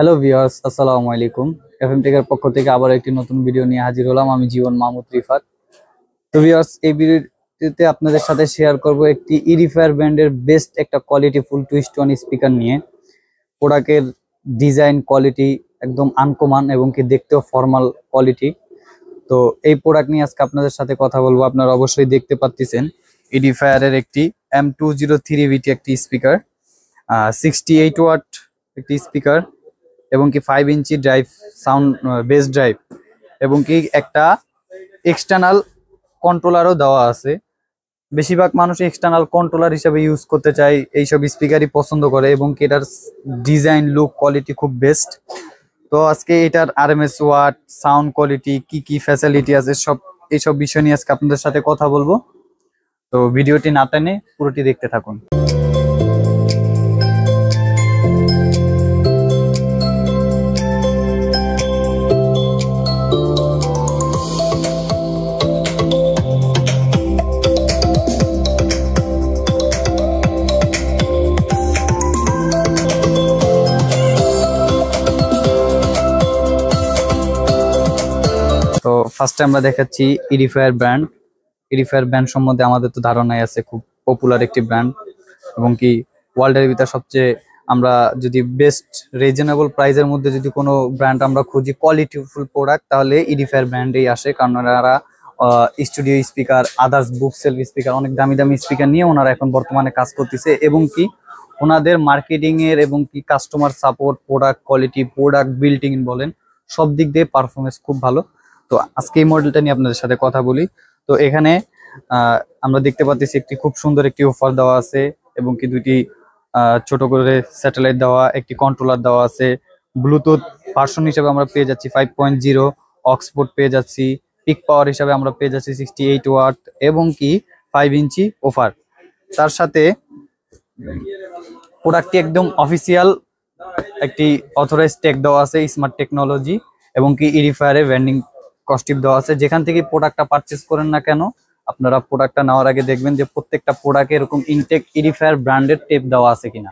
Hello viewers, আসসালামু আলাইকুম। FM টেকের পক্ষ থেকে আবার একটি নতুন ভিডিও নিয়ে হাজির হলাম। আমি জীবন মাহমুদ রিফাত। তো ভিউয়ার্স, এই ভিডিওতে আপনাদের সাথে শেয়ার করব একটি ইরিফায়ার ব্র্যান্ডের বেস্ট একটা quality full twist one speaker নিয়ে। প্রোডাক্টের ডিজাইন কোয়ালিটি একদম আনকমন এবং কি দেখতেও ফর্মাল কোয়ালিটি। তো এই প্রোডাক্ট নিয়ে আজকে আপনাদের সাথে কথা বলবো। আপনারা অবশ্যই দেখতে পাচ্ছেন ইরিফায়ারের একটি M203VT একটি স্পিকার, 68 ওয়াট একটি স্পিকার এবং কি 5 ইঞ্চি ড্রাইভ সাউন্ড বেস ড্রাইভ এবং কি একটা এক্সটার্নাল কন্ট্রোলারও দেওয়া আছে। বেশিরভাগ মানুষ এক্সটার্নাল কন্ট্রোলার হিসেবে ইউজ করতে চায়, এইসব স্পিকারই পছন্দ করে এবং কি এটার ডিজাইন লুক কোয়ালিটি খুব বেস্ট। তো আজকে এটার আরএমএস ওয়াট, সাউন্ড কোয়ালিটি, কি কি ফ্যাসিলিটি আছে, এইসব বিষয় নিয়ে আজকে আপনাদের সাথে কথা বলবো। তো ভিডিওটি না টেনে পুরোটি দেখতে থাকুন। তো ফার্স্টে আমরা দেখাচ্ছি ইরিফায়ার ব্র্যান্ড সম্বন্ধে আমাদের তো ধারণাই আছে, খুব পপুলার একটি ব্র্যান্ড এবং কি ওয়ার্ল্ডের ভিতর সবচেয়ে আমরা যদি বেস্ট রিজনেবল প্রাইসের মধ্যে যদি কোনো ব্র্যান্ড আমরা খুঁজি কোয়ালিটিফুল প্রোডাক্ট, তাহলে ইরিফায়ার ব্র্যান্ডেই আসে। কারণ ওনারা স্টুডিও স্পিকার, আদার্স বুক সেলফ স্পিকার, অনেক দামি দামি স্পিকার নিয়ে ওনারা এখন বর্তমানে কাজ করতেছে এবং কি ওনাদের মার্কেটিং এর এবং কি customer support, product quality, product building বলেন, সব দিক দিয়ে পারফরমেন্স খুব ভালো। তো আজকে এই মডেলটা নিয়ে আপনাদের সাথে কথা বলি। তো এখানে আমরা দেখতে পাচ্ছি একটি খুব সুন্দর একটি অফার দেওয়া আছে এবং কি দুইটি ছোট করে স্যাটেলাইট দেওয়া, একটি কন্ট্রোলার দেওয়া আছে। ব্লুটুথ ভার্সন হিসেবে আমরা পেয়ে যাচ্ছি 5.0, অক্সপোর্ট পেয়ে যাচ্ছি, পিক পাওয়ার হিসাবে আমরা পেয়ে যাচ্ছি 68 ওয়াট এবং কি 5 ইঞ্চি অফার। তার সাথে প্রোডাক্টটি একদম অফিসিয়াল একটি অথরাইজ ট্যাগ দেওয়া আছে, স্মার্ট টেকনোলজি এবং কি ইরিফায়ারের ব্র্যান্ডিং কস্টিপ দেওয়া আছে। যেখান থেকে প্রোডাক্টটা পারচেস করেন না কেন, আপনারা প্রোডাক্টটা নেওয়ার আগে দেখবেন যে প্রত্যেকটা প্রোডাক্টে এরকম ইনটেক ইরিফায়ার ব্র্যান্ডের টেপ দেওয়া আছে কিনা।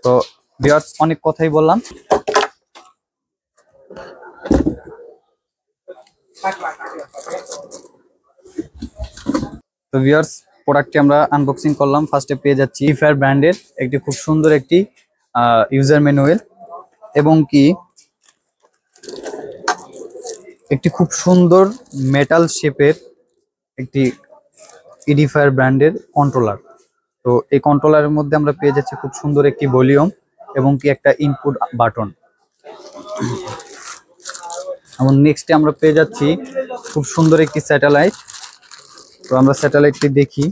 তো ভিউয়ার্স, অনেক কথাই বললাম। তো ভিউয়ার্স, প্রোডাক্টটি আমরা আনবক্সিং করলাম। ফার্স্টে পেয়ে যাচ্ছি ইরিফায়ার ব্র্যান্ডের একটি খুব সুন্দর একটি ইউজার ম্যানুয়াল এবং কি একটি খুব সুন্দর মেটাল শেপের একটি ইরিফায়ার ব্র্যান্ডের কন্ট্রোলার। তো এই কন্ট্রোলারের মধ্যে আমরা পেয়ে যাচ্ছি খুব সুন্দর একটি ভলিউম এবং কি একটা ইনপুট বাটন। এবং নেক্সটে আমরা পেয়ে যাচ্ছি খুব সুন্দর একটি স্যাটেলাইট। তো আমরা স্যাটেলাইটটি দেখি।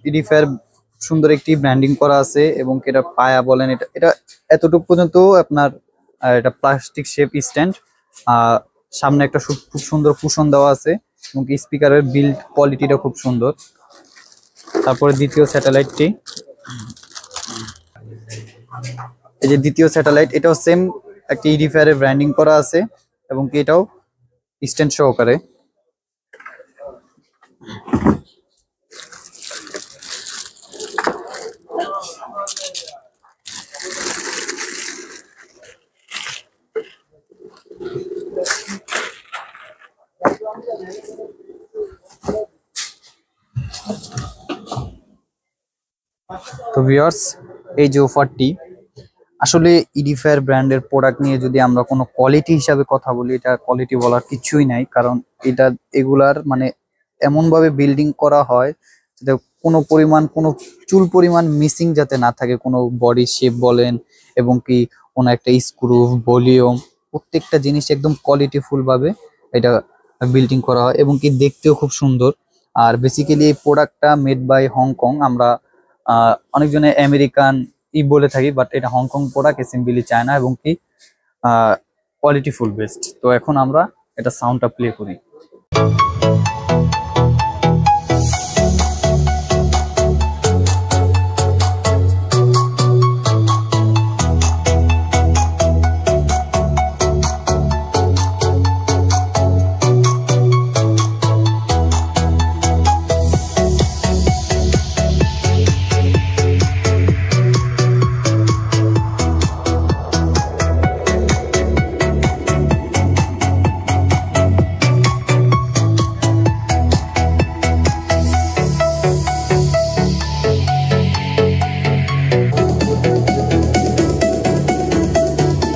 ইরিফায়ার সুন্দর একটি ব্র্যান্ডিং করা আছে এবং এটা পায়া বলেন, এটা এতটুকু পর্যন্ত আপনার এটা প্লাস্টিক শেপ স্ট্যান্ড। সামনে একটা খুব সুন্দর কুশন দেওয়া আছে এবং স্পিকারের বিল্ড কোয়ালিটিটা খুব সুন্দর। তারপরে দ্বিতীয় স্যাটেলাইটটি, এই যে দ্বিতীয় স্যাটেলাইট, এটাও সেম একটি ইরিফায়ারের ব্র্যান্ডিং করা আছে এবং কি এটাও স্ট্যান্ড সহকারে। তো ভিউয়ার্স, এই যে অফারটি, আসলে ইরিফায়ার ব্র্যান্ডের প্রোডাক্ট নিয়ে যদি আমরা কোনো কোয়ালিটি হিসাবে কথা বলি, এটা কোয়ালিটি বলার কিছুই নাই। কারণ এগুলার মানে এমনভাবে বিল্ডিং করা হয় যাতে কোনো চুল পরিমাণ মিসিং যাতে না থাকে, কোনো বডি শেপ বলেন এবং কি কোনো একটা স্ক্রু, ভলিউম, প্রত্যেকটা জিনিস একদম কোয়ালিটিফুল ভাবে এটা বিল্ডিং করা হয় এবং কি দেখতেও খুব সুন্দর। আর বেসিক্যালি এই প্রোডাক্টটা মেড বাই হংকং। আমরা অনেকজনে আমেরিকান বলে থাকি, বাট এটা হংকং প্রোডাক্ট, অ্যাসেম্বলি চায়না এবং কি কোয়ালিটিফুল বেস্ট। তো এখন আমরা এটা সাউন্ডটা প্লে করি।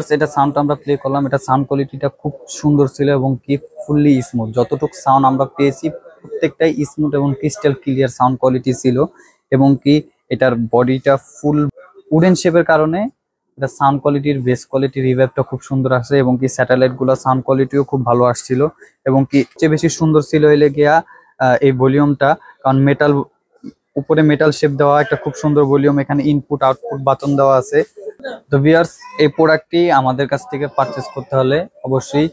ভিউয়ার্স এটা সাউন্ডটা আমরা প্লে করলাম, এটা সাউন্ড কোয়ালিটিটা খুব সুন্দর ছিল এবং কি ফুললি স্মুথ। যতটুকু সাউন্ড আমরা পেয়েছি প্রত্যেকটাই স্মুথ এবং ক্রিস্টাল ক্লিয়ার সাউন্ড কোয়ালিটি ছিল এবং কি এটার বডিটা ফুল উডেন শেপের কারণে এটা সাউন্ড কোয়ালিটির বেস কোয়ালিটি রিভাইভটা খুব সুন্দর আসছে এবং কি স্যাটেলাইট গুলো সাউন্ড কোয়ালিটিও খুব ভালো আসছিল এবং কি সবচেয়ে বেশি সুন্দর ছিল হইলে গিয়া এই ভলিউমটা, কারণ মেটাল উপরে মেটাল শেপ দেওয়া একটা খুব সুন্দর ভলিউম, এখানে ইনপুট আউটপুট বাটন দেওয়া আছে। তো ভিউয়ার্স এই প্রোডাক্টটি আমাদের কাছ থেকে পারচেস করতে হলে অবশ্যই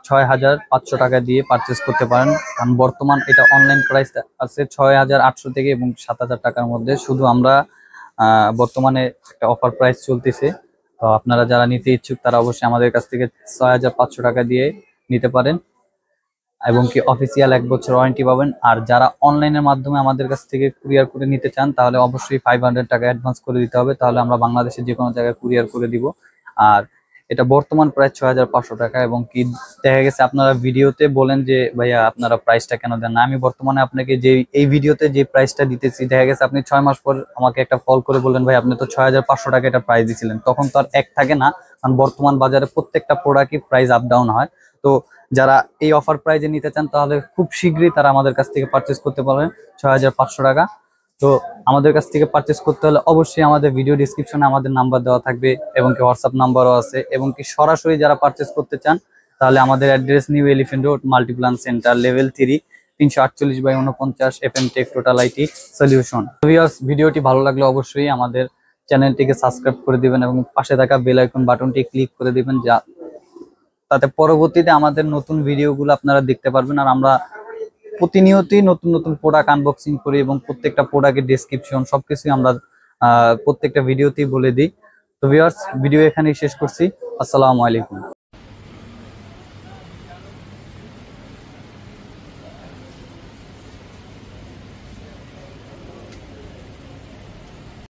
৬,৫০০ টাকা দিয়ে পারচেস করতে পারেন, কারণ বর্তমান এটা অনলাইন প্রাইস আছে ৬,৮০০ থেকে এবং ৭,০০০ টাকার মধ্যে। শুধু আমরা বর্তমানে একটা অফার প্রাইস চলতেছে, তো আপনারা যারা নিতে ইচ্ছুক তারা অবশ্যই আমাদের কাছ থেকে ৬,৫০০ টাকা দিয়ে নিতে পারেন এবং কি অফিসিয়াল 1 বছর ওয়ারেন্টি পাবেন। আর যারা অনলাইনের মাধ্যমে আমাদের কাছ থেকে কুরিয়ার করে নিতে চান তাহলে অবশ্যই 500 টাকা অ্যাডভান্স করে দিতে হবে, তাহলে আমরা বাংলাদেশের যে কোনো জায়গায় কুরিয়ার করে দিব। আর এটা বর্তমান প্রাইস ৬,৫০০ টাকা এবং কি দেখা গেছে আপনারা ভিডিওতে বলেন যে ভাইয়া আপনারা প্রাইসটা কেন দেন না, আমি বর্তমানে আপনাকে যে এই ভিডিওতে যে প্রাইসটা দিতেছি, দেখা গেছে আপনি 6 মাস পর আমাকে একটা কল করে বললেন ভাই আপনি তো ৬,৫০০ টাকা এটা প্রাইস দিয়েছিলেন, তখন তো আর এক থাকে না, কারণ বর্তমান বাজারে প্রত্যেকটা প্রোডাক্টই প্রাইস আপ ডাউন হয়। তো যারা এই অফার প্রাইজে নিতে চান তাহলে খুব শীঘ্রই তারা আমাদের কাছ থেকে পারচেস করতে পারবেন ৬,৫০০ টাকা। তো আমাদের কাছ থেকে পারচেস করতে হলে অবশ্যই আমাদের ভিডিও ডিসক্রিপশনে আমাদের নাম্বার দেওয়া থাকবে এবং কি হোয়াটসঅ্যাপ নাম্বারও আছে এবং কি সরাসরি যারা পারচেস করতে চান তাহলে আমাদের address new elephant road Multiplan centre level 3 348/49 FM take total IT solution. ভিডিওটি ভালো লাগলে অবশ্যই আমাদের চ্যানেলটিকে সাবস্ক্রাইব করে দিবেন এবং পাশে থাকা বেল আইকন বাটনটি ক্লিক করে দিবেন, যা তাতে পরবর্তীতে আমাদের নতুন ভিডিওগুলো আপনারা দেখতে পারবেন। আর আমরা প্রতিনিয়তই নতুন নতুন প্রোডাক্ট আনবক্সিং করি এবং প্রত্যেকটা প্রোডাক্টের ডেসক্রিপশন সবকিছুই আমরা প্রত্যেকটা ভিডিওতেই বলে দিই। তো ভিউয়ার্স ভিডিও এখানেই শেষ করছি। আসসালামু আলাইকুম।